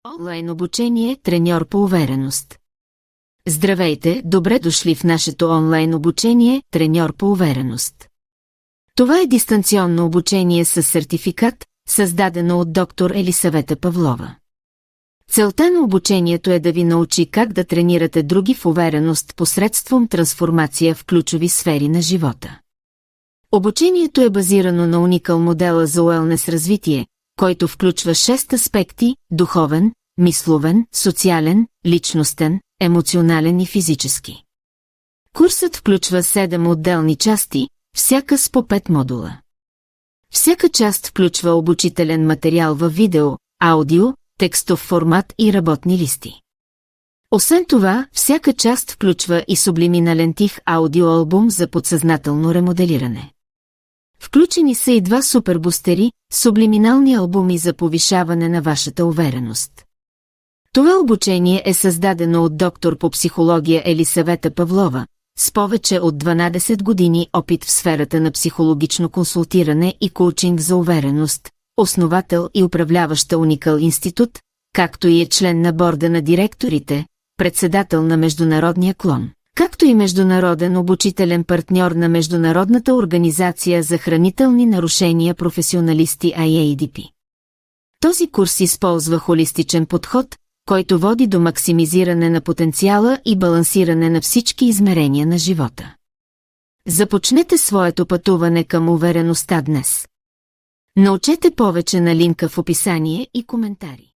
Онлайн обучение треньор по увереност. Здравейте, добре дошли в нашето онлайн обучение треньор по увереност. Това е дистанционно обучение с сертификат, създадено от доктор Елисавета Павлова. Целта на обучението е да ви научи как да тренирате други в увереност посредством трансформация в ключови сфери на живота. Обучението е базирано на уникал модела за уелнес развитие, който включва 6 аспекти – духовен, мисловен, социален, личностен, емоционален и физически. Курсът включва 7 отделни части, всяка с по 5 модула. Всяка част включва обучителен материал във видео, аудио, текстов формат и работни листи. Освен това, всяка част включва и сублиминален тих аудиоалбум за подсъзнателно ремоделиране. Включени са и 2 супербустери, сублиминални албуми за повишаване на вашата увереност. Това обучение е създадено от доктор по психология Елисавета Павлова, с повече от 12 години опит в сферата на психологично консултиране и коучинг за увереност, основател и управляваща Уникал институт, както и е член на борда на директорите, председател на Международния клон, както и международен обучителен партньор на Международната организация за хранителни нарушения професионалисти IADP. Този курс използва холистичен подход, който води до максимизиране на потенциала и балансиране на всички измерения на живота. Започнете своето пътуване към увереността днес. Научете повече на линка в описание и коментари.